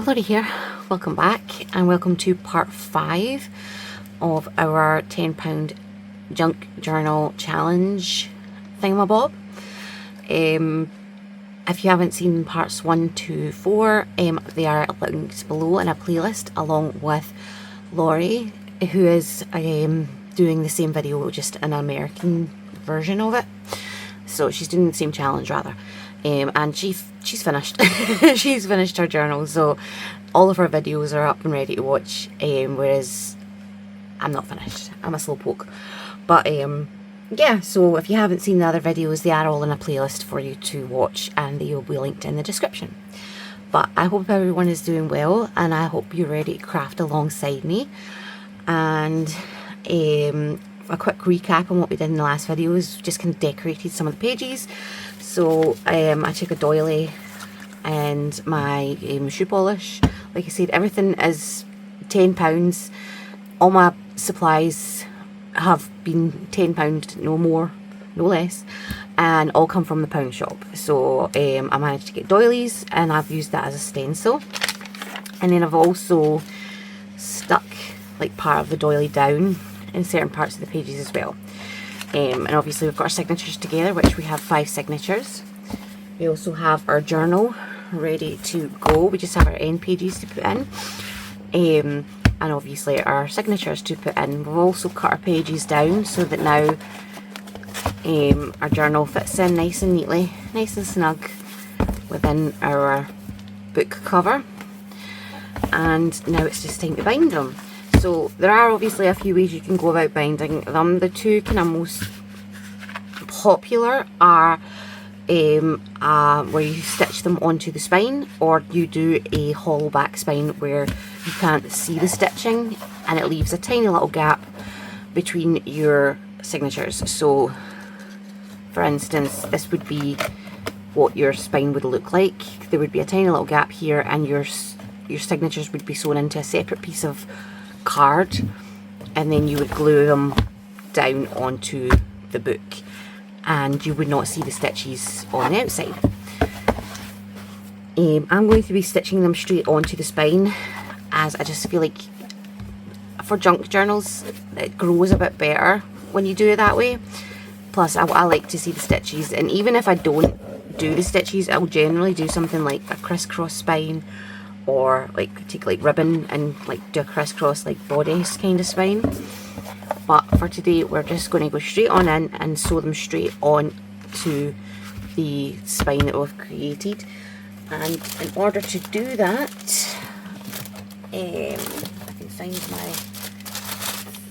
Lorree here, welcome back and welcome to part 5 of our £10 junk journal challenge thingamabob. If you haven't seen parts 1 to 4, they are linked below in a playlist along with Lorree, who is doing the same video, just an American version of it. So she's doing the same challenge rather. And she's finished. She's finished her journal, so all of her videos are up and ready to watch, whereas I'm not finished. I'm a slowpoke. But yeah, so if you haven't seen the other videos, they are all in a playlist for you to watch and they will be linked in the description. But I hope everyone is doing well and I hope you're ready to craft alongside me. And a quick recap on what we did in the last video is just kind of decorated some of the pages. So I took a doily and my shoe polish. Like I said, everything is £10. All my supplies have been £10, no more, no less, and all come from the pound shop. So I managed to get doilies and I've used that as a stencil. And then I've also stuck like part of the doily down in certain parts of the pages as well. And obviously we've got our signatures together, which we have 5 signatures. We also have our journal ready to go. We just have our end pages to put in, and obviously our signatures to put in. We've also cut our pages down so that now our journal fits in nice and neatly, nice and snug within our book cover. And now it's just time to bind them. So there are obviously a few ways you can go about binding them. The two kind of most popular are where you stitch them onto the spine, or you do a hollow back spine where you can't see the stitching and it leaves a tiny little gap between your signatures. So for instance, this would be what your spine would look like. There would be a tiny little gap here and your signatures would be sewn into a separate piece of card, and then you would glue them down onto the book and you would not see the stitches on the outside. I'm going to be stitching them straight onto the spine, as I just feel like for junk journals it grows a bit better when you do it that way. Plus I like to see the stitches, and even if I don't do the stitches, I'll generally do something like a crisscross spine, or like take like ribbon and like do a crisscross like bodice kind of spine. But for today we're just going to go straight on in and sew them straight on to the spine that we've created. And in order to do that, I can find my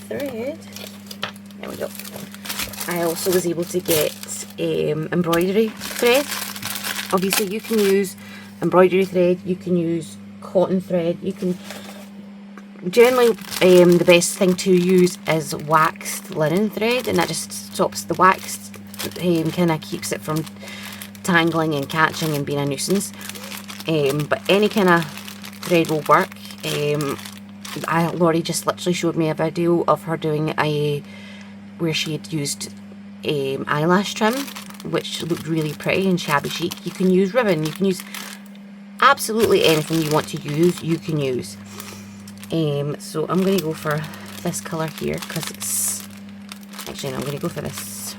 thread. There we go. I also was able to get embroidery thread. Obviously you can use embroidery thread, you can use cotton thread, you can generally the best thing to use is waxed linen thread, and that just stops the wax, kind of keeps it from tangling and catching and being a nuisance. But any kind of thread will work. Lorree just literally showed me a video of her doing where she had used eyelash trim, which looked really pretty and shabby chic. You can use ribbon, you can use absolutely anything you want to use, you can use. So I'm going to go for this colour here, because it's actually, no, I'm going to go for this.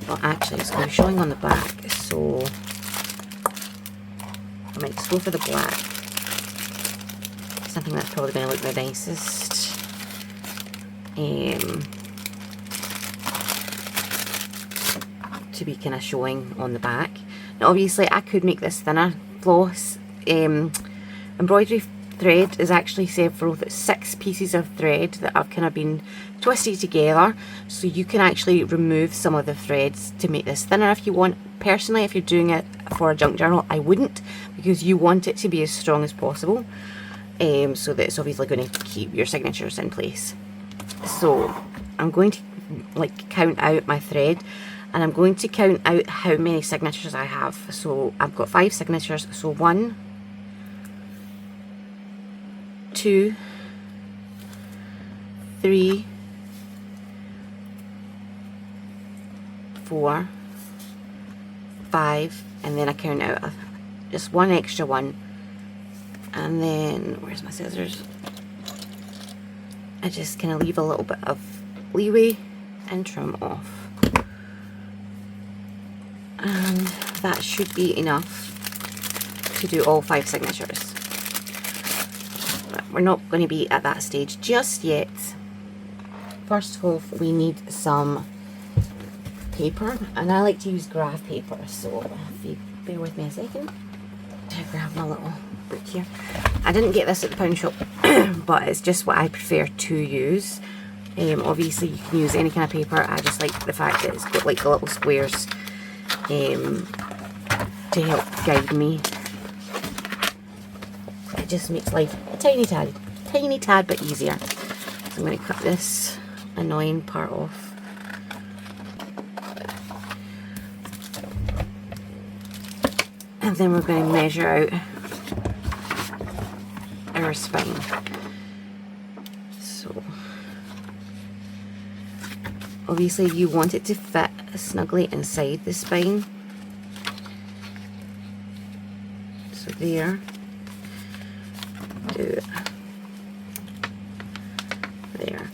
Well, actually it's going to be showing on the back, so I might just go for the black. Something that's probably going to look the nicest. To be kind of showing on the back. Now obviously I could make this thinner. Floss embroidery thread is actually several 6 pieces of thread that have kind of been twisted together, so you can actually remove some of the threads to make this thinner if you want. Personally, if you're doing it for a junk journal, I wouldn't, because you want it to be as strong as possible, so that it's obviously going to keep your signatures in place. So I'm going to like count out my thread, and I'm going to count out how many signatures I have. So I've got 5 signatures, so 1, 2, 3, 4, 5, and then I count out just one extra one, And then, where's my scissors? I just kind of leave a little bit of leeway and trim off. And that should be enough to do all 5 signatures. But we're not going to be at that stage just yet. First of all, we need some paper, and I like to use graph paper, so if you bear with me a second. I grab my little book here. I didn't get this at the pound shop, but it's just what I prefer to use. Obviously you can use any kind of paper. I just like the fact that it's got like the little squares to help guide me. It just makes life a tiny tad bit easier. So I'm going to cut this annoying part off. And then we're going to measure out our spine. So obviously you want it to fit snugly inside the spine. So there. There.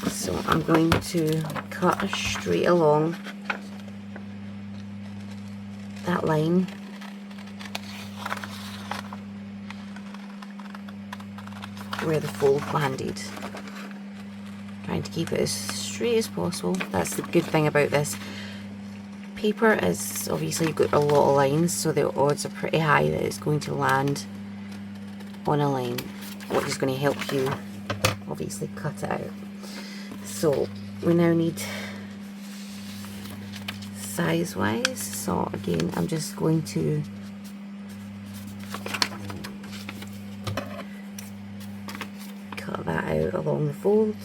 So I'm going to cut straight along that line. Where the fold landed. Trying to keep it as straight as possible. That's the good thing about this. Paper is obviously you've got a lot of lines, so the odds are pretty high that it's going to land on a line, which is going to help you obviously cut it out. So we now need size wise, so again I'm just going to cut that out along the fold.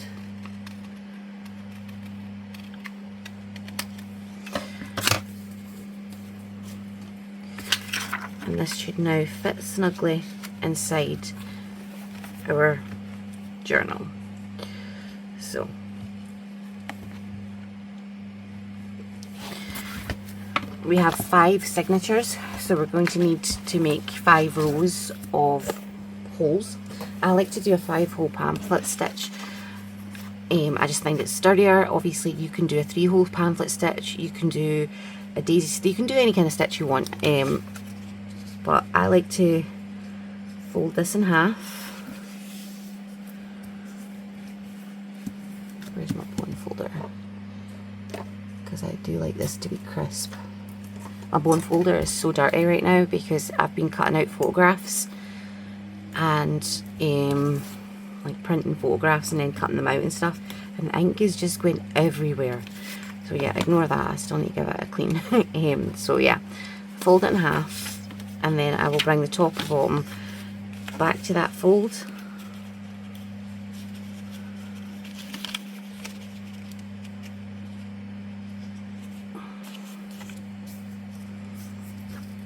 And this should now fit snugly inside our journal. So we have 5 signatures, so we're going to need to make 5 rows of holes. I like to do a 5-hole pamphlet stitch. I just find it sturdier. Obviously you can do a 3-hole pamphlet stitch, you can do a daisy, you can do any kind of stitch you want, but I like to fold this in half. Where's my bone folder? Because I do like this to be crisp. My bone folder is so dirty right now because I've been cutting out photographs and like printing photographs and then cutting them out and stuff, and the ink is just going everywhere. So yeah, ignore that. I still need to give it a clean. So yeah, fold it in half, and then I will bring the top and bottom back to that fold.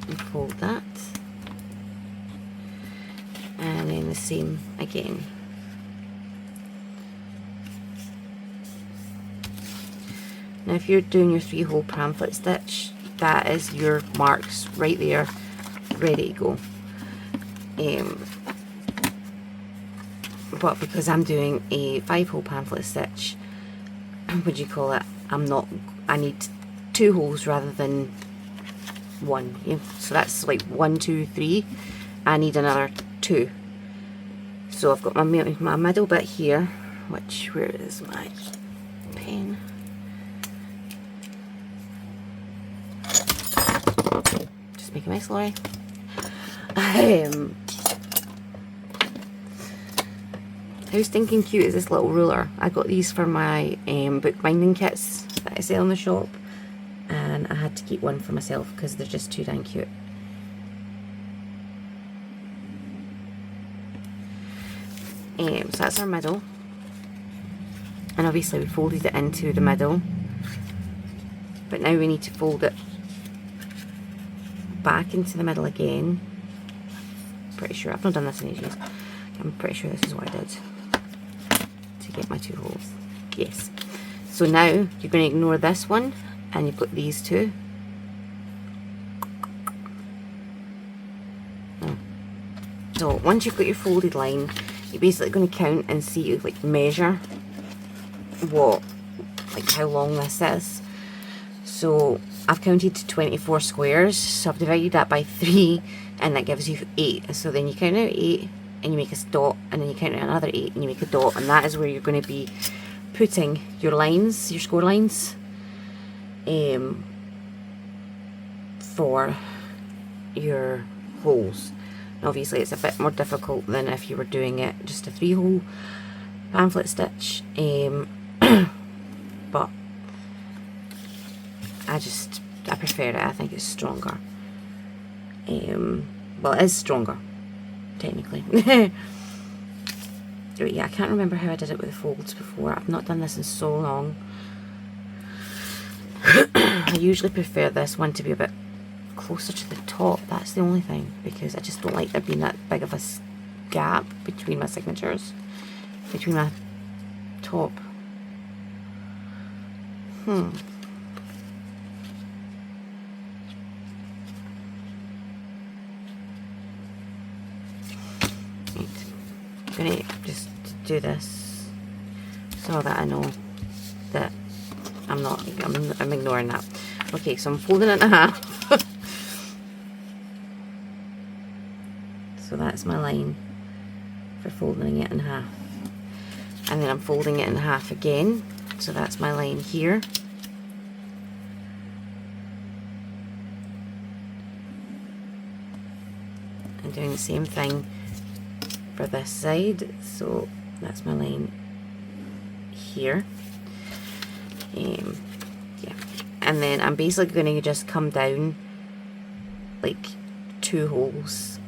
And fold that, and then the same again. Now if you're doing your 3-hole pamphlet stitch, that is your marks right there, ready to go. But because I'm doing a 5-hole pamphlet stitch, what do you call it, I need 2 holes rather than 1. Yeah? So that's like 1, 2, 3. I need another 2. So I've got my middle bit here, which, where is my pen? Just make a mess, Lorree. How stinking cute is this little ruler? I got these for my bookbinding kits that I sell in the shop, and I had to keep one for myself because they're just too dang cute. So that's our middle, and obviously we folded it into the middle, but now we need to fold it back into the middle again. Pretty sure I've not done this in ages. I'm pretty sure this is what I did to get my 2 holes. Yes. So now you're going to ignore this one, and you've got these 2. So once you've got your folded line, you're basically going to count and see, like, measure what, like, how long this is. So I've counted to 24 squares, so I've divided that by 3, and that gives you 8. So then you count out 8 and you make a dot, and then you count out another 8 and you make a dot, and that is where you're going to be putting your lines, your score lines, for your holes. And obviously it's a bit more difficult than if you were doing it just a 3-hole pamphlet stitch, but I prefer it. I think it's stronger. Well, it is stronger, technically. But yeah, I can't remember how I did it with the folds before. I've not done this in so long. I usually prefer this one to be a bit closer to the top. That's the only thing, because I just don't like there being that big of a gap between my signatures, between my top. Right. I'm gonna just do this so that I know that I'm ignoring that. Okay, so I'm folding it in half. So that's my line for folding it in half. And then I'm folding it in half again. So that's my line here. And doing the same thing for this side. So that's my line here. Yeah. And then I'm basically going to just come down like 2 holes,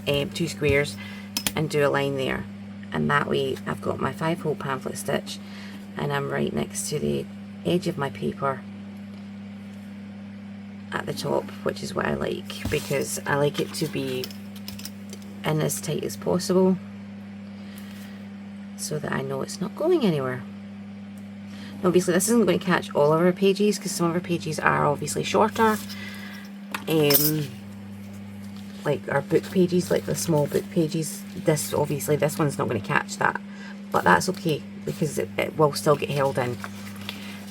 2 squares, and do a line there. And that way I've got my 5-hole pamphlet stitch, and I'm right next to the edge of my paper at the top, which is what I like, because I like it to be in as tight as possible so that I know it's not going anywhere. Now, obviously this isn't going to catch all of our pages, because some of our pages are obviously shorter, like our book pages, like the small book pages. This one's not going to catch that, but that's okay, because it will still get held in.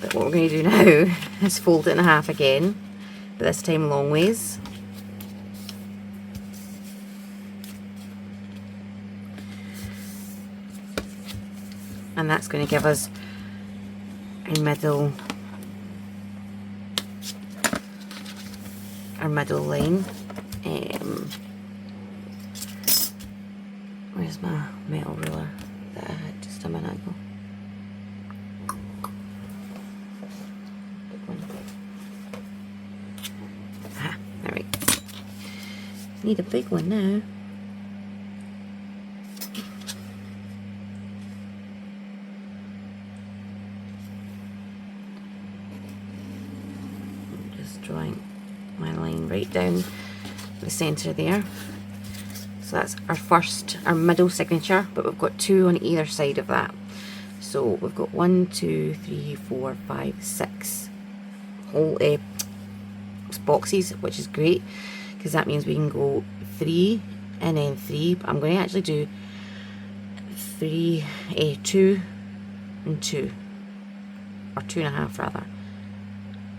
But what we're going to do now is fold it in half again, but this time long ways. And that's going to give us our middle line. Where's my metal ruler that I had just a minute ago? Ah, there we go. Need a big one now. Drawing my line right down the center there. So that's our middle signature, but we've got 2 on either side of that. So we've got 1, 2, 3, 4, 5, 6 whole boxes, which is great, because that means we can go 3 and then 3. But I'm going to actually do 2 and 2, or 2.5 rather,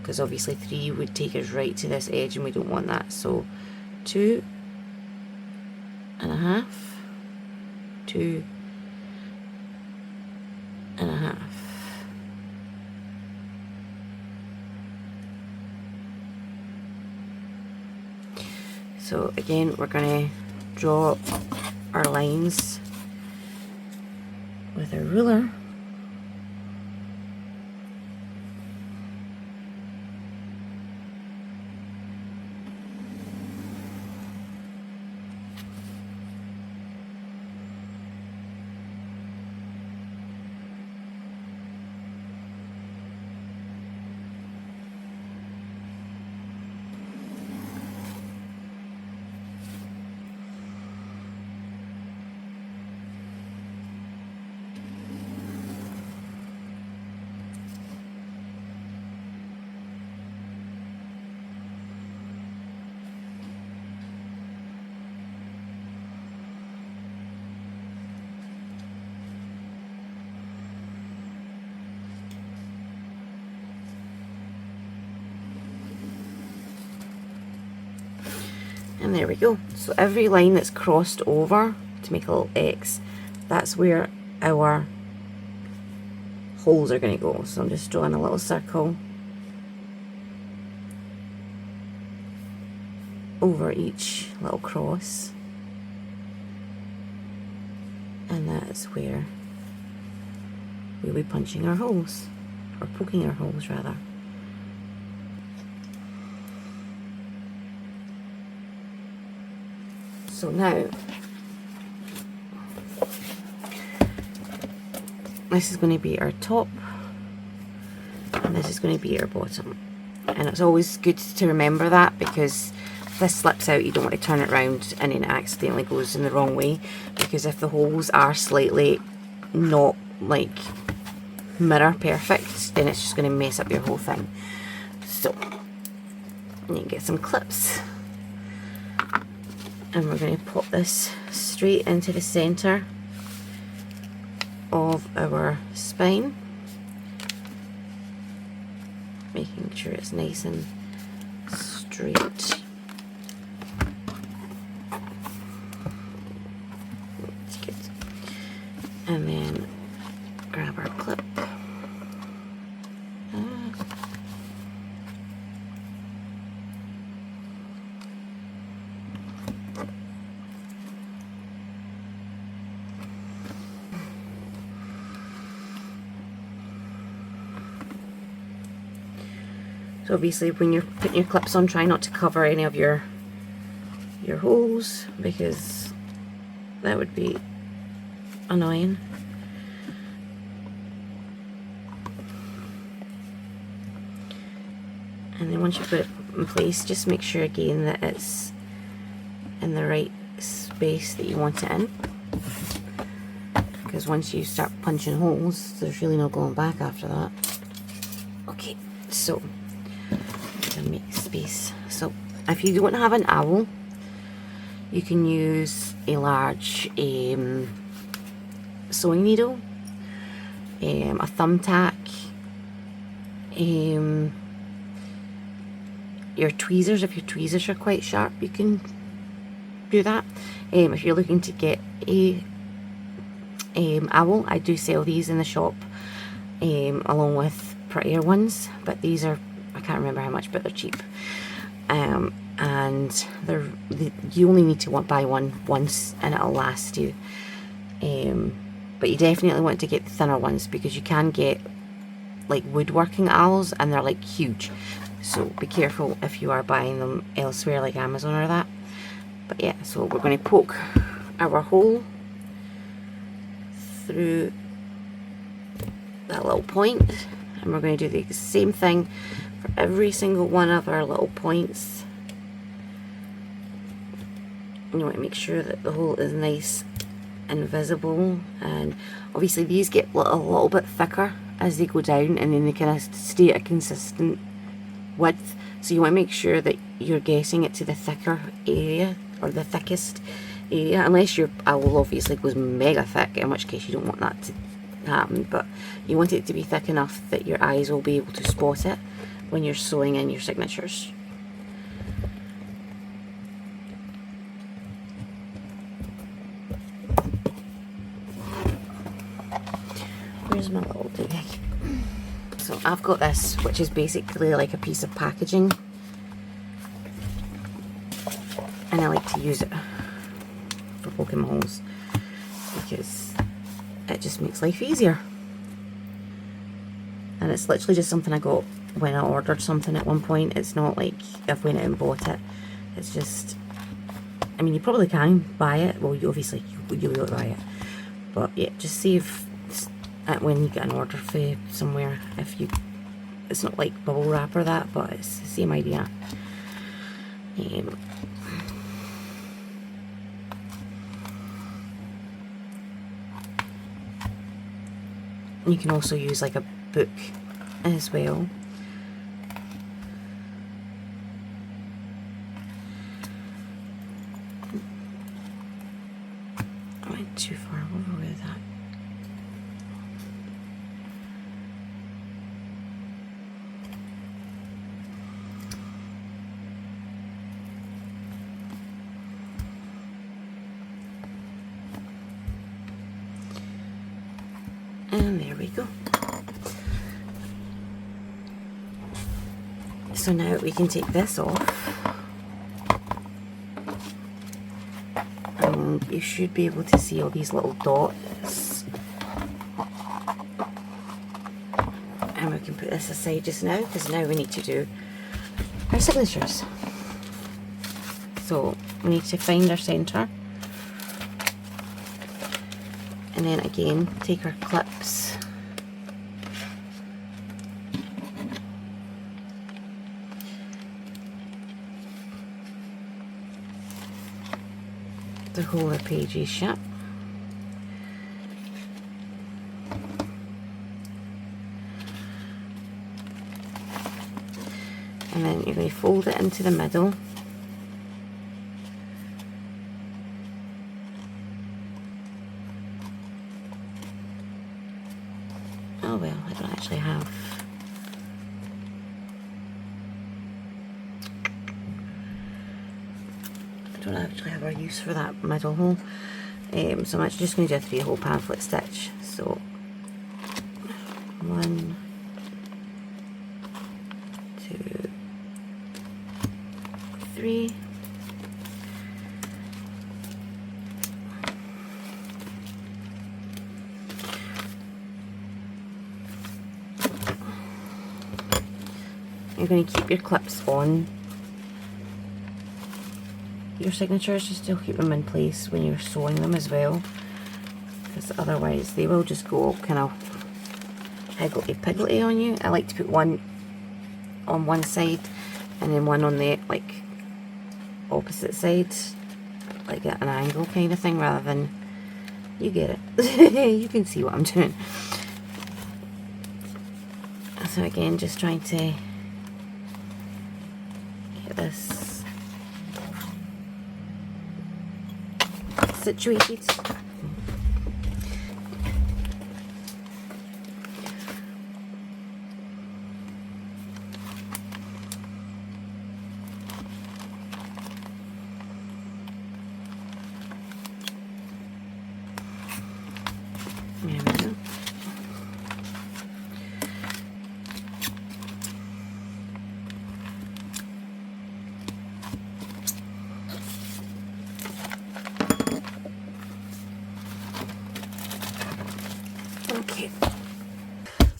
because obviously 3 would take us right to this edge and we don't want that. So 2.5, 2.5. So again, we're going to draw our lines with a ruler. And there we go. So every line that's crossed over to make a little X, that's where our holes are going to go. So I'm just drawing a little circle over each little cross, and that's where we'll be punching our holes, or poking our holes rather. So now this is going to be our top and this is going to be our bottom, and it's always good to remember that, because if this slips out you don't want to turn it around and then it accidentally goes in the wrong way, because if the holes are slightly not like mirror perfect, then it's just going to mess up your whole thing. So you can get some clips and we're going to pop this straight into the center of our spine, making sure it's nice and straight. That's good. And then grab our clip. So obviously when you're putting your clips on, try not to cover any of your holes, because that would be annoying. And then once you've got it in place, just make sure again that it's in the right space that you want it in, because once you start punching holes, there's really no going back after that. Okay, so make space. So if you don't have an owl, you can use a large sewing needle, a thumbtack, your tweezers. If your tweezers are quite sharp, you can do that. If you're looking to get a owl, I do sell these in the shop along with prettier ones, but these are, I can't remember how much, but they're cheap. And you only need to buy one once and it'll last you. But you definitely want to get the thinner ones, because you can get like woodworking owls and they're like huge. So be careful if you are buying them elsewhere like Amazon or that. But yeah, so we're going to poke our hole through that little point, and we're going to do the same thing for every single one of our little points. You want to make sure that the hole is nice and visible, and obviously these get a little bit thicker as they go down, and then they kind of stay at a consistent width, so you want to make sure that you're getting it to the thicker area, or the thickest area, unless your owl obviously goes mega thick, in which case you don't want that to happen, but you want it to be thick enough that your eyes will be able to spot it when you're sewing in your signatures. Where's my little doohickey? So I've got this, which is basically like a piece of packaging, and I like to use it for poking my holes because it just makes life easier. And it's literally just something I got when I ordered something at one point. It's not like I've went out and bought it. It's just, I mean, you probably can buy it. Well, you obviously you'll be able to buy it, but yeah, just save when you get an order for somewhere. If you, it's not like bubble wrap or that, but it's the same idea. You can also use like a book as well. I went too far over with that. And there we go. So now we can take this off. And you should be able to see all these little dots. And we can put this aside just now, because now we need to do our signatures. So we need to find our centre. And then again, take our clips. To hold our pages shut. And then you're going to fold it into the middle. Oh well, I don't actually have. I don't actually have a use for that middle hole. So I'm actually just going to do a 3-hole pamphlet stitch. So 1, 2, 3. You're going to keep your clips on your signatures just to keep them in place when you're sewing them as well, because otherwise they will just go kind of higgledy-piggledy on you. I like to put one on one side and then one on the like opposite side, like at an angle kind of thing, rather than, you get it. You can see what I'm doing. So again, just trying to get this situated. There we go.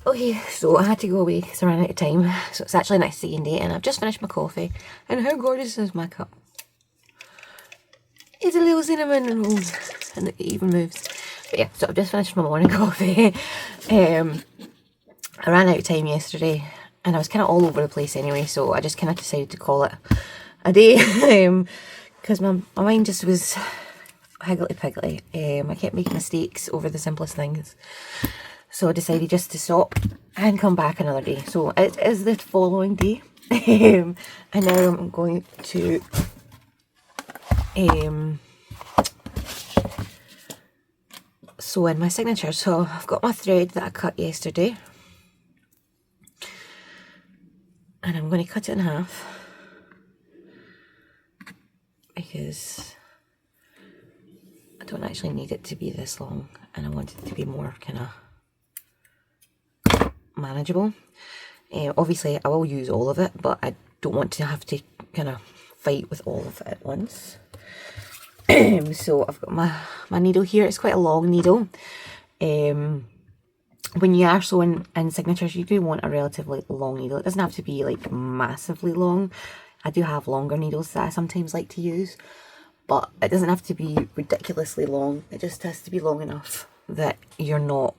Okay, so I had to go away because I ran out of time. So it's actually next second day and I've just finished my coffee. And how gorgeous is my cup? It's a little cinnamon roll and it even moves. But yeah, so I've just finished my morning coffee. I ran out of time yesterday and I was kind of all over the place anyway, so I just kind of decided to call it a day. Because my mind just was higgledy-piggledy. I kept making mistakes over the simplest things. So I decided just to stop and come back another day. So it is the following day. And now I'm going to sew in my signature. So I've got my thread that I cut yesterday. And I'm going to cut it in half. Because I don't actually need it to be this long. And I want it to be more kind of manageable. Obviously I will use all of it, but I don't want to have to kind of fight with all of it at once. So I've got my needle here. It's quite a long needle. When you are sewing in signatures, you do want a relatively long needle. It doesn't have to be like massively long. I do have longer needles that I sometimes like to use, but it doesn't have to be ridiculously long. It just has to be long enough that you're not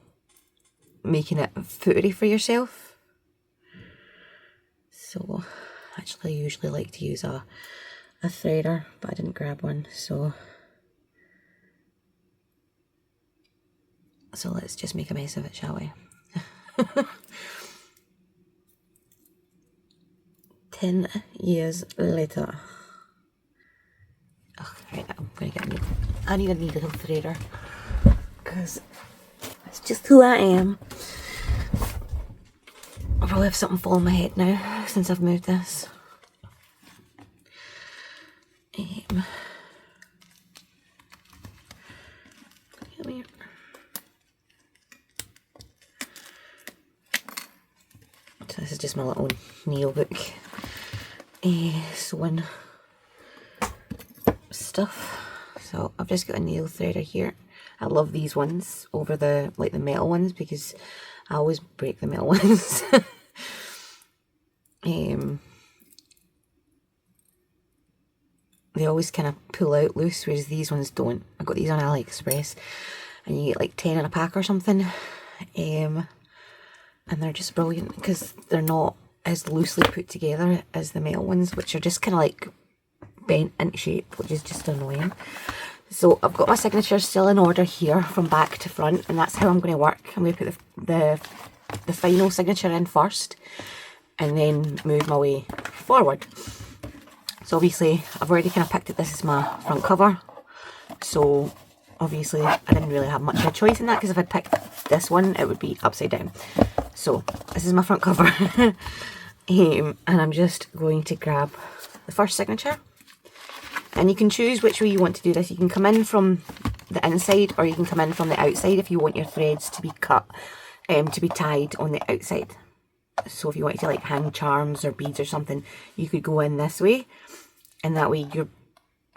making it footery for yourself. So actually I usually like to use a threader, but I didn't grab one, so let's just make a mess of it, shall we? 10 years later. Oh, right, I'm gonna get a needle. I need a needle threader because that's just who I am. I'll probably have something fall on my head now since I've moved this. Come here. this is just my little nail book sewing stuff. So I've just got a nail threader here. I love these ones over the the metal ones because I always break the metal ones. They always kind of pull out loose, whereas these ones don't. I got these on AliExpress, and you get like 10 in a pack or something. And they're just brilliant because they're not as loosely put together as the metal ones, which are just kind of like bent into shape, which is just annoying. So I've got my signature still in order here from back to front, and that's how I'm going to work. I'm going to put the final signature in first and then move my way forward. So obviously I've already kind of picked it. This is my front cover, so obviously I didn't really have much of a choice in that, because if I picked this one it would be upside down. So this is my front cover. And I'm just going to grab the first signature, and you can choose which way you want to do this. You can come in from the inside, or you can come in from the outside if you want your threads to be cut, to be tied on the outside. So if you wanted to like hang charms or beads or something, you could go in this way, and that way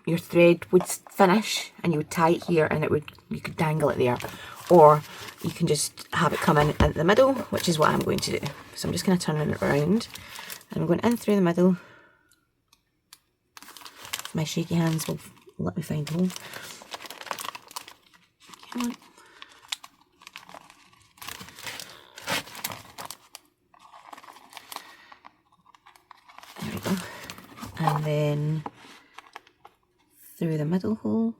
your thread would finish and you would tie it here, and you could dangle it there. Or you can just have it come in at the middle, which is what I'm going to do. So I'm just going to turn it around, and I'm going in through the middle. My shaky hands will let me find the hole. Come on. There we go. And then through the middle hole.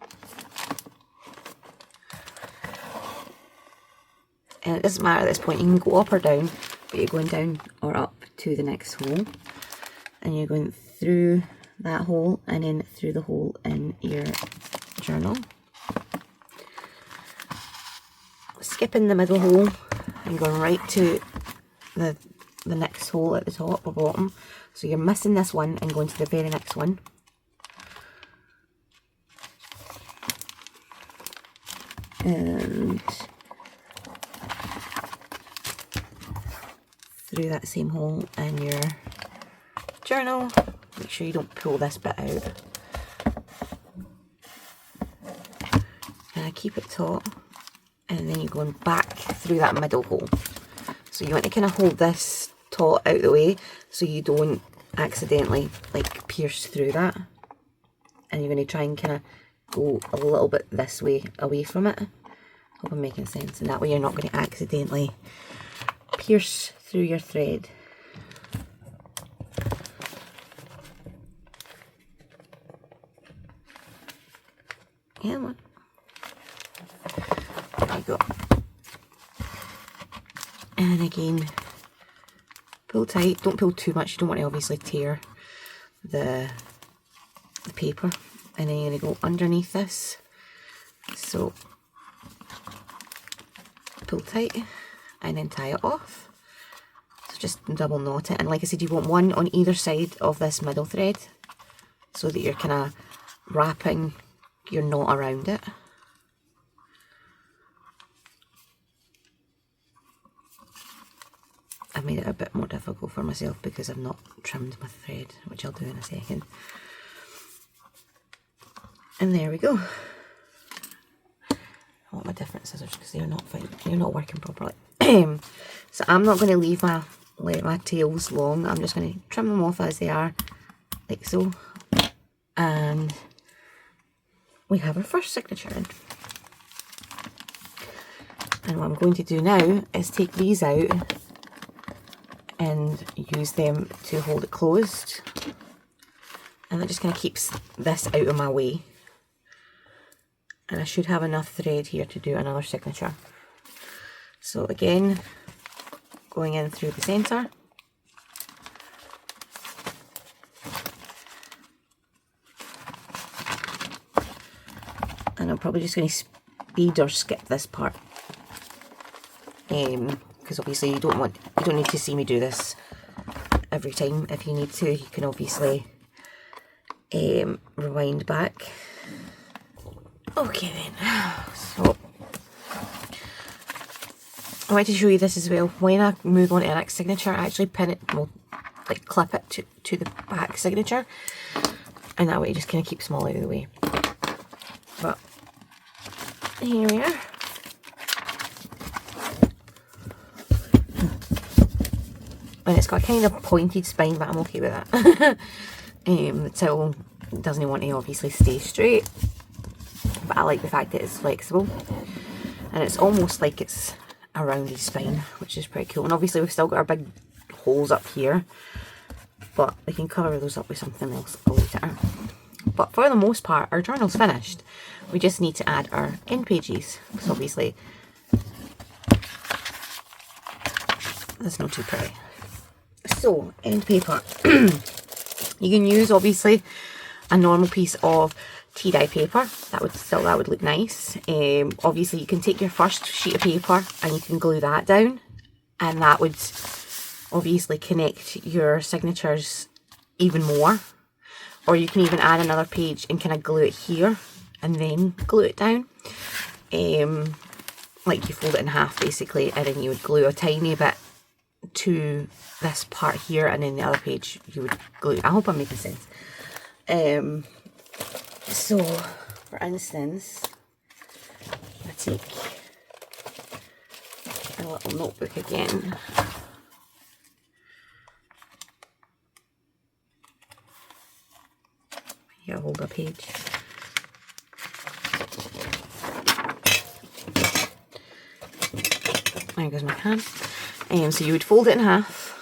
And it doesn't matter at this point, you can go up or down, but you're going down or up to the next hole. And you're going through that hole and then through the hole in your journal. Skipping the middle hole and going right to the next hole at the top or bottom. So you're missing this one and going to the very next one. And through that same hole in your journal. Make sure you don't pull this bit out. And keep it taut, and then you're going back through that middle hole. So you want to kind of hold this taut out the way so you don't accidentally like pierce through that. And you're going to try and kind of go a little bit this way away from it. Hope I'm making sense. And that way you're not going to accidentally pierce through your thread. Come on. There you go. And again, pull tight. Don't pull too much. You don't want to obviously tear the paper. And then you're going to go underneath this. So pull tight and then tie it off. So just double knot it. And like I said, you want one on either side of this middle thread so that you're kind of wrapping your knot around it. I've made it a bit more difficult for myself because I've not trimmed my thread, which I'll do in a second. And there we go. I want my different scissors because they're not working properly. So I'm not going to leave my tails long. I'm just going to trim them off as they are, like so. And we have our first signature in. And what I'm going to do now is take these out and use them to hold it closed. And that just kind of keeps this out of my way. And I should have enough thread here to do another signature. So again, going in through the centre. And I'm probably just going to speed or skip this part. Because obviously you don't need to see me do this every time. If you need to, you can obviously rewind back. Okay then, so I wanted to show you this as well. When I move on to Eric's signature, I actually pin it, well, like clip it to the back signature, and that way it just kind of keeps them all out of the way. But here we are. And it's got a kind of pointed spine, but I'm okay with that. The towel doesn't want to obviously stay straight, but I like the fact that it's flexible, and it's almost like it's a rounded spine, which is pretty cool. And obviously we've still got our big holes up here, but we can cover those up with something else later. But for the most part, our journal's finished. We just need to add our end pages, because obviously that's not too pretty. So, end paper. You can use obviously a normal piece of tea dye paper. That would look nice. Obviously you can take your first sheet of paper and you can glue that down, and that would obviously connect your signatures even more. Or you can even add another page and kind of glue it here and then glue it down. Like you fold it in half basically, and then you would glue a tiny bit to this part here, and then the other page you would glue. I hope I'm making sense. So for instance, I take a little notebook again. Here, hold a page. There goes my can. So you would fold it in half,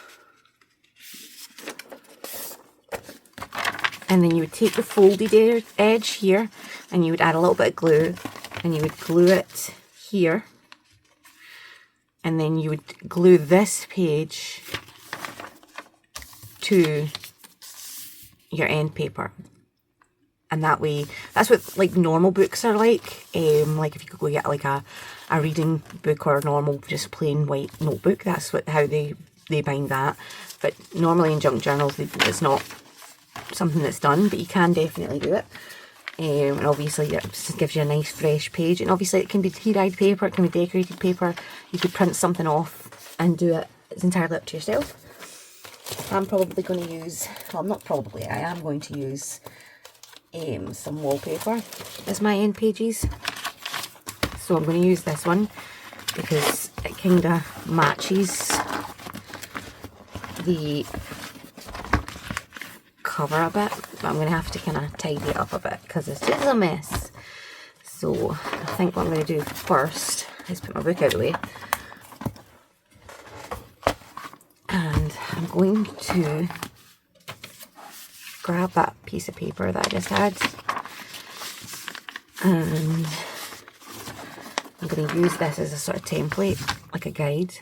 and then you would take the folded edge here, and you would add a little bit of glue, and you would glue it here, and then you would glue this page to your end paper. And that way, that's what like normal books are like. Like if you could go get like a reading book or a normal just plain white notebook, that's how they bind that. But normally in junk journals, it's not something that's done, but you can definitely do it. And obviously it just gives you a nice fresh page. And obviously it can be tea-dyed paper, it can be decorated paper. You could print something off and do it. It's entirely up to yourself. I'm probably going to use, well, not probably, I am going to use some wallpaper as my end pages. So I'm going to use this one because it kind of matches the cover a bit, but I'm going to have to kind of tidy it up a bit because it's just a mess. So I think what I'm going to do first is put my book out of the way, and I'm going to grab that piece of paper that I just had, and I'm going to use this as a sort of template, like a guide,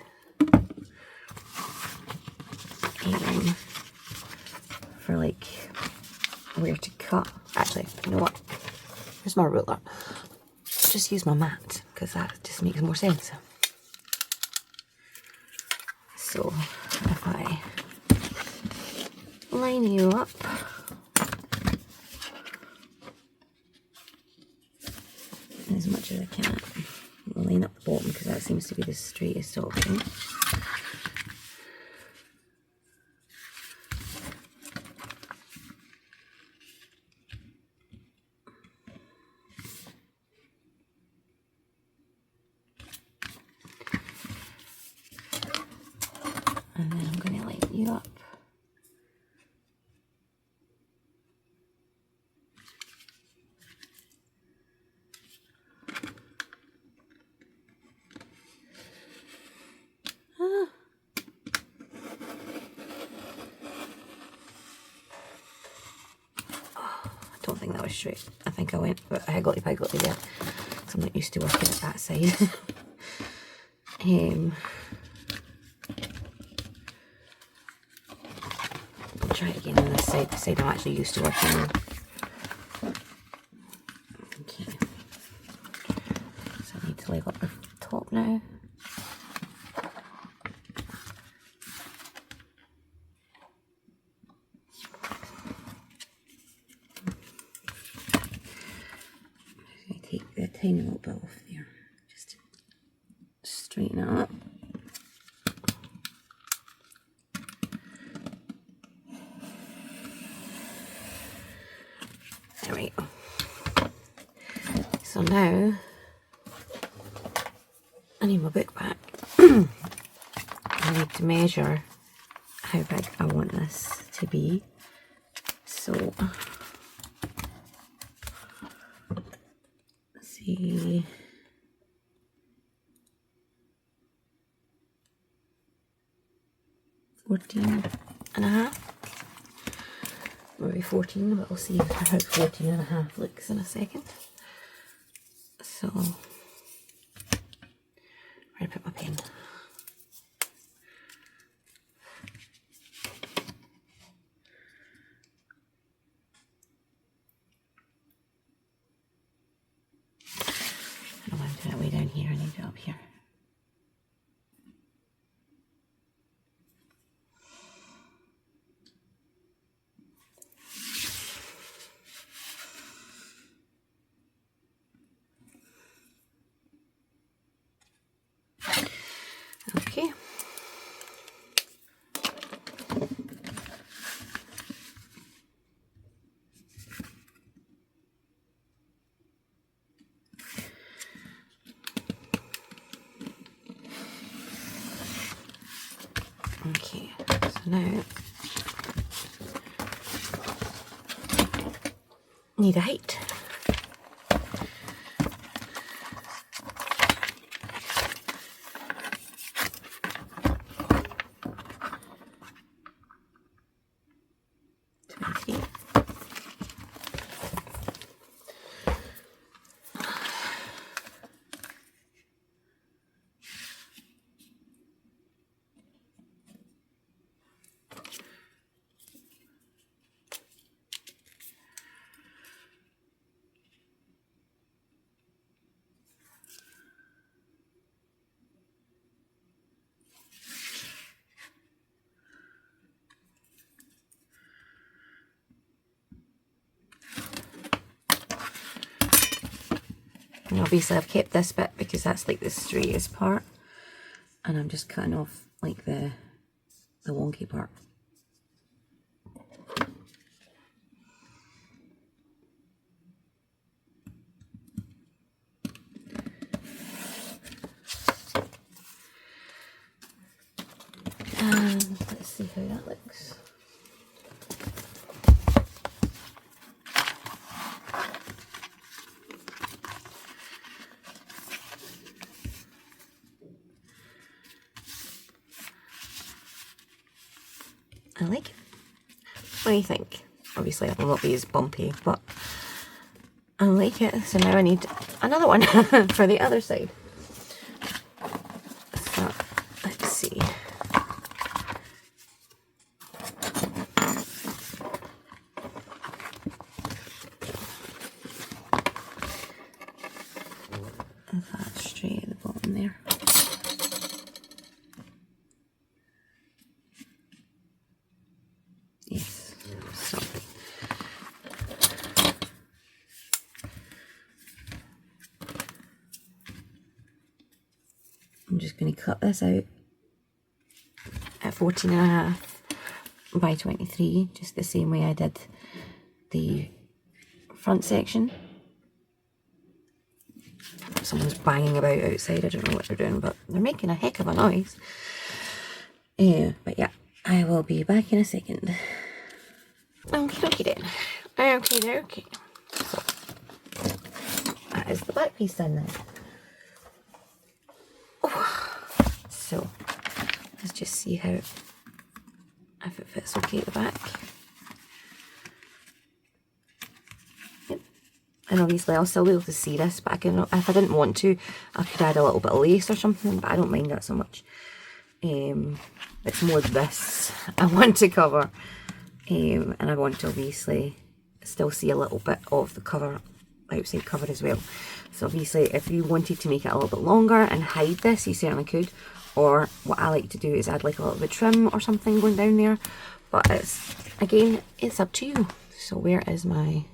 for like where to cut. Actually, you know what? Here's my ruler. Just use my mat because that just makes more sense. So if I line you up, as much as I can. I'll line up the bottom because that seems to be the straightest option. And then I'm going to line you up. I don't think that was straight. I think I went, but I got there. So I'm not used to working at that side. I'll try it again on this side, the side I'm actually used to working on. Okay. So I need to level up the top now. Take the tiny little bit off there, just to straighten it up. So now I need my book back. I need to measure how big I want this to be. So let's see. $14.5. Maybe 14, but we'll see how 14.5 looks in a second. So, where to put my pen? I don't want to do it way down here, I need it up here. Okay. Okay, so now need a height. And obviously I've kept this bit because that's like the straightest part, and I'm just cutting off like the wonky part. And let's see how that looks. I like it. What do you think? Obviously it will not be as bumpy, but I like it. So now I need another one for the other side. So let's see. That's straight at the bottom there. Yes. So I'm just going to cut this out at 14.5 by 23, just the same way I did the front section. Someone's banging about outside, I don't know what they're doing, but they're making a heck of a noise. But yeah, I will be back in a second. Okay then. Okay. So, that is the back piece done then. So, let's just see how, if it fits okay at the back. Yep. And obviously I'll still be able to see this, but I can, if I didn't want to, I could add a little bit of lace or something, but I don't mind that so much. It's more this I want to cover, and I want to obviously still see a little bit of the cover, outside cover as well. So obviously if you wanted to make it a little bit longer and hide this, you certainly could, or what I like to do is add like a little bit of trim or something going down there, but it's, again, it's up to you. So where is my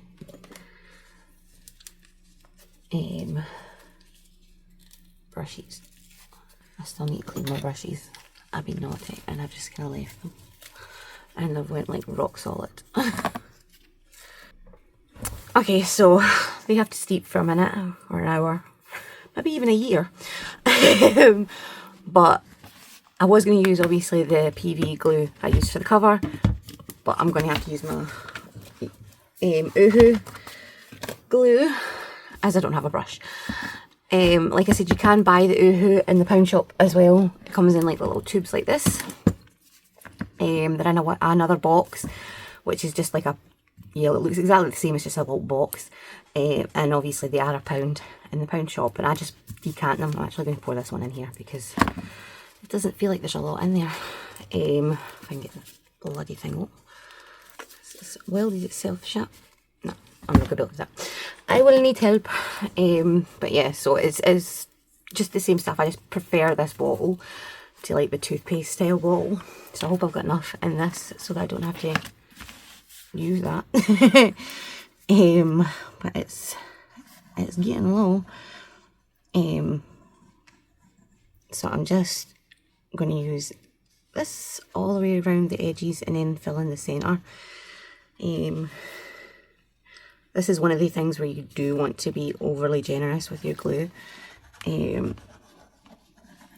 brushes? I still need to clean my brushes. I've been naughty and I've just kind of left them, and I've went like rock solid. Okay, so They have to steep for a minute or an hour, maybe even a year. But I was going to use obviously the PV glue I used for the cover, but I'm going to have to use my Uhu glue as I don't have a brush. Like I said, you can buy the Uhu in the pound shop as well. It comes in like the little tubes like this. They're in another box, which is just like a, yeah, it looks exactly the same, it's just a little box. And obviously they are £1 in the pound shop, and I just decant them. I'm actually going to pour this one in here because it doesn't feel like there's a lot in there. If I can get the bloody thing up. Welded itself shut. No, I'm not good at that. I will need help. But yeah, so it's just the same stuff. I just prefer this bottle to like the toothpaste style bottle. So I hope I've got enough in this so that I don't have to use that. But it's getting low. So I'm just going to use this all the way around the edges and then fill in the centre. This is one of the things where you do want to be overly generous with your glue. You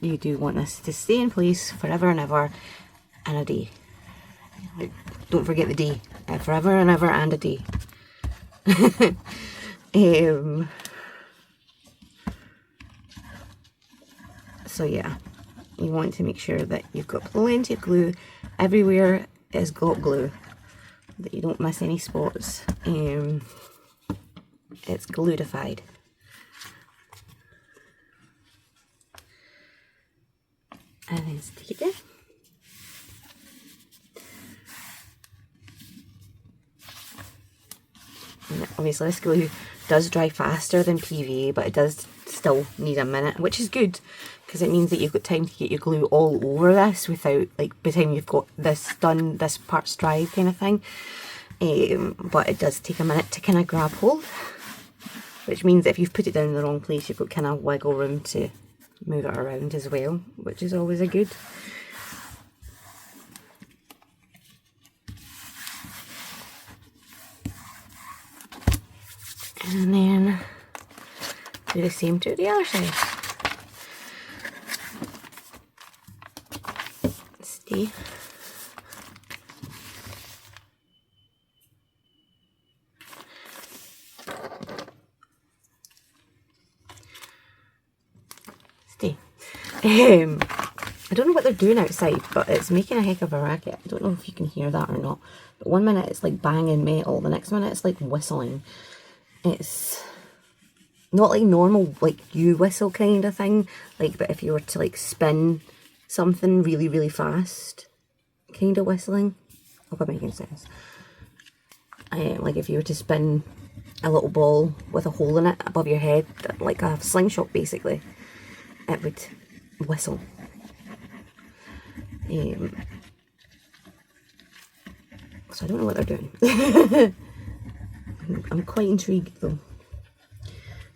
do want this to stay in place forever and ever and a day. Like, don't forget the day. Forever and ever and a day. So yeah, you want to make sure that you've got plenty of glue everywhere. It's got glue, that you don't miss any spots. It's gluidified. And then stick it there. And obviously this glue does dry faster than PVA, but it does still need a minute, which is good because it means that you've got time to get your glue all over this without, like, by the time you've got this done, this part's dry kind of thing. But it does take a minute to kind of grab hold, which means if you've put it down in the wrong place, you've got kind of wiggle room to move it around as well, which is always a good. And then do the same to the other side. Stay. Stay. I don't know what they're doing outside, but it's making a heck of a racket. I don't know if you can hear that or not. But one minute it's like banging metal, the next minute it's like whistling. It's not like normal, like you whistle kind of thing, like, but if you were to like spin something really, really fast, kind of whistling. I hope I'm making sense. Like if you were to spin a little ball with a hole in it above your head, like a slingshot basically, it would whistle. So I don't know what they're doing. I'm quite intrigued though. I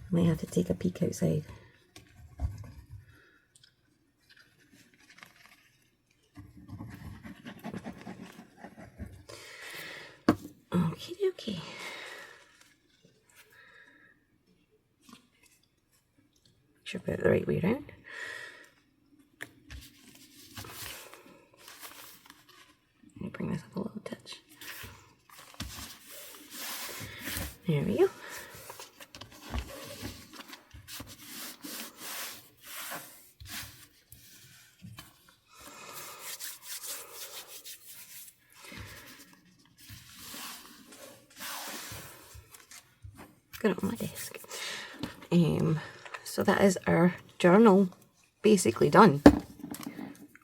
might have to take a peek outside. Okay. Make sure I put it the right way around. Let me bring this up a little touch. There we go. Got it on my desk. So that is our journal basically done.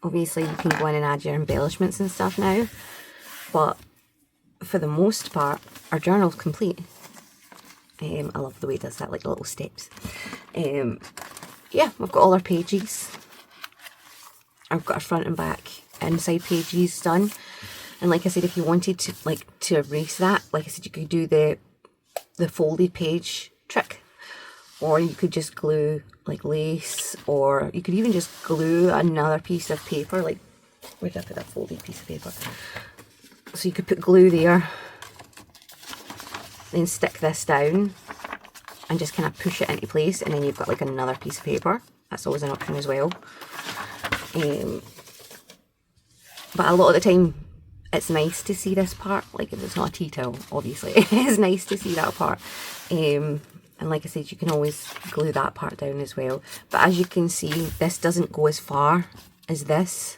Obviously you can go in and add your embellishments and stuff now, but for the most part our journal's complete. I love the way it does that, like little steps. Yeah, we've got all our pages. I've got our front and back inside pages done. And like I said, if you wanted to erase that, like I said, you could do the folded page trick, or you could just glue like lace, or you could even just glue another piece of paper. Like, where did I put that folded piece of paper? So you could put glue there, then stick this down, and just kind of push it into place, and then you've got like another piece of paper. That's always an option as well. But a lot of the time it's nice to see this part, like if it's not a tea towel, obviously it's nice to see that part. And like I said, you can always glue that part down as well. But as you can see, this doesn't go as far as this,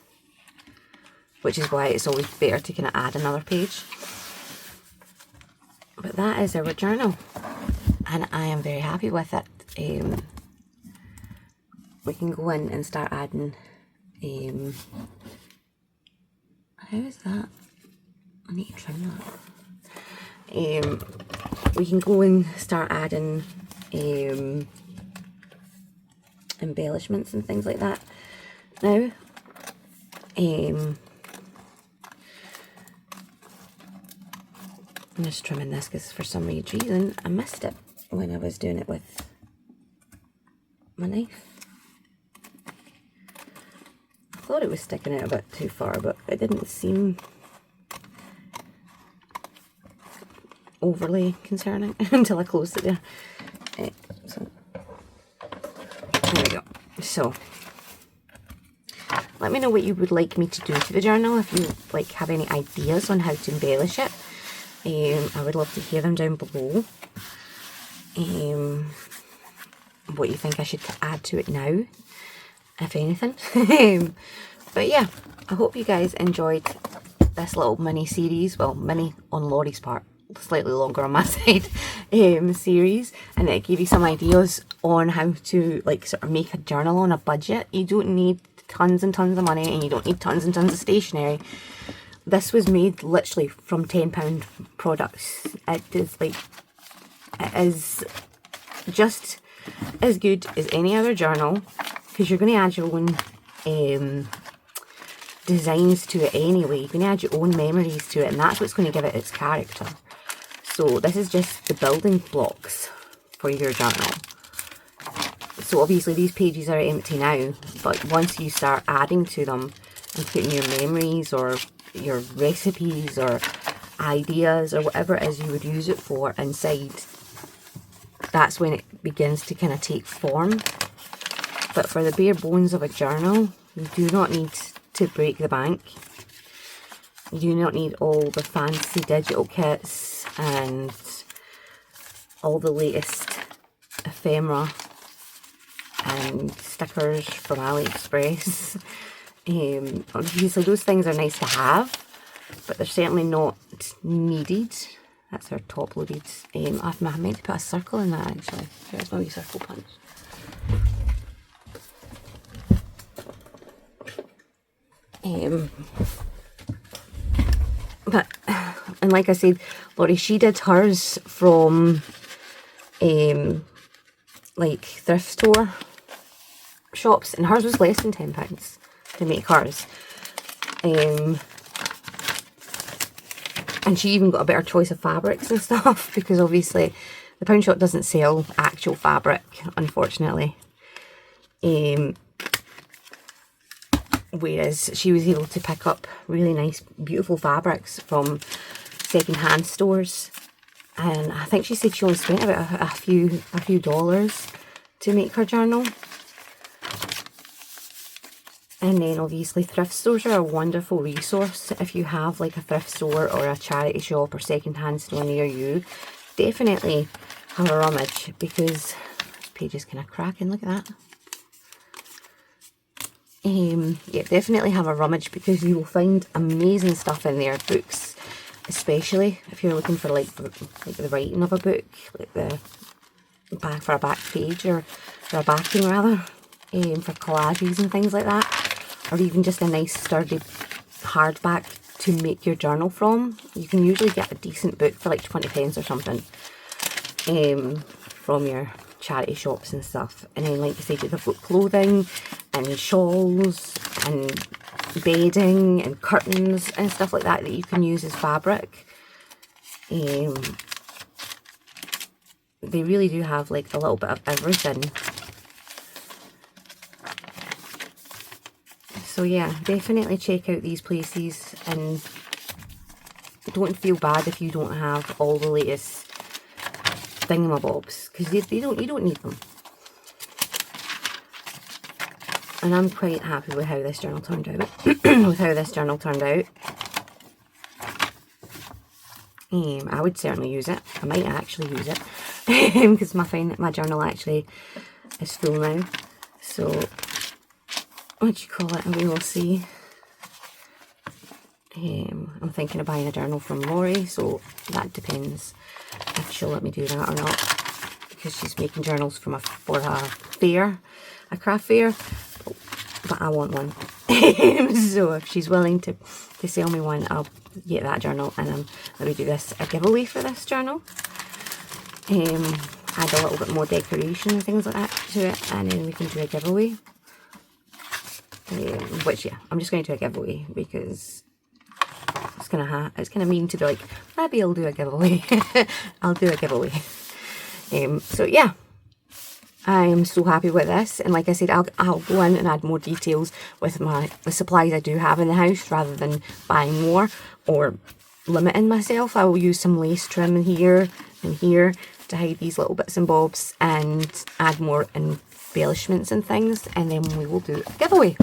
which is why it's always better to kind of add another page. But that is our journal, and I am very happy with it. We can go in and start adding, how is that? I need to trim that. We can go and start adding embellishments and things like that now. I'm just trimming this because for some reason I missed it when I was doing it with my knife. I thought it was sticking out a bit too far, but it didn't seem overly concerning until I closed it there. So there we go. So let me know what you would like me to do to the journal, if you like have any ideas on how to embellish it. I would love to hear them down below. What you think I should add to it now, if anything. But yeah, I hope you guys enjoyed this little mini series. Well, mini on Lorree's part, slightly longer on my side, series, and it gave you some ideas on how to like sort of make a journal on a budget. You don't need tons and tons of money, and you don't need tons and tons of stationery. This was made literally from £10 products. It is like, it is just as good as any other journal, because you're going to add your own designs to it anyway. You can add your own memories to it, and that's what's going to give it its character. So this is just the building blocks for your journal. So obviously these pages are empty now, but once you start adding to them and putting your memories or your recipes or ideas or whatever it is you would use it for inside, that's when it begins to kind of take form. But for the bare bones of a journal, you do not need to break the bank. You do not need all the fancy digital kits and all the latest ephemera and stickers from AliExpress. Obviously those things are nice to have, but they're certainly not needed. That's our top loaded. I meant to put a circle in that actually. Here's my wee circle punch. But, and like I said, Lorree, she did hers from like thrift store shops, and hers was less than £10 to make hers. And she even got a better choice of fabrics and stuff, because obviously the pound shop doesn't sell actual fabric, unfortunately. Whereas she was able to pick up really nice, beautiful fabrics from second-hand stores. And I think she said she only spent about a few dollars to make her journal. And then obviously thrift stores are a wonderful resource. If you have like a thrift store or a charity shop or second-hand store near you, definitely have a rummage, because this page is kind of cracking, look at that. Yeah, definitely have a rummage, because you will find amazing stuff in there. Books, especially if you're looking for like the writing of a book, like the back for a back page, or for a backing rather, for collages and things like that, or even just a nice sturdy hardback to make your journal from. You can usually get a decent book for like 20p or something from your charity shops and stuff. And then like I said, they've got clothing and shawls and bedding and curtains and stuff like that that you can use as fabric. They really do have like a little bit of everything. So yeah, definitely check out these places, and don't feel bad if you don't have all the latest thingamabobs, because you don't need them. And I'm quite happy with how this journal turned out. I would certainly use it. I might actually use it because my journal actually is full now. So what do you call it? We will see. I'm thinking of buying a journal from Lorree, so that depends if she'll let me do that or not, because she's making journals for a fair, a craft fair, but I want one. So if she's willing to sell me one, I'll get that journal, and let me do a giveaway for this journal. Add a little bit more decoration and things like that to it, and then we can do a giveaway. Which, yeah, I'm just going to do a giveaway because it's kind of mean to be like, maybe I'll do a giveaway. I'll do a giveaway. So yeah, I am so happy with this, and like I said, I'll go in and add more details with the supplies I do have in the house, rather than buying more or limiting myself. I will use some lace trim in here and here to hide these little bits and bobs, and add more embellishments and things, and then we will do a giveaway.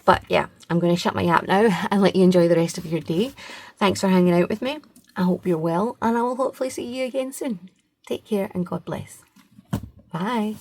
But yeah, I'm going to shut my app now and let you enjoy the rest of your day. Thanks for hanging out with me. I hope you're well, and I will hopefully see you again soon. Take care and God bless. Bye.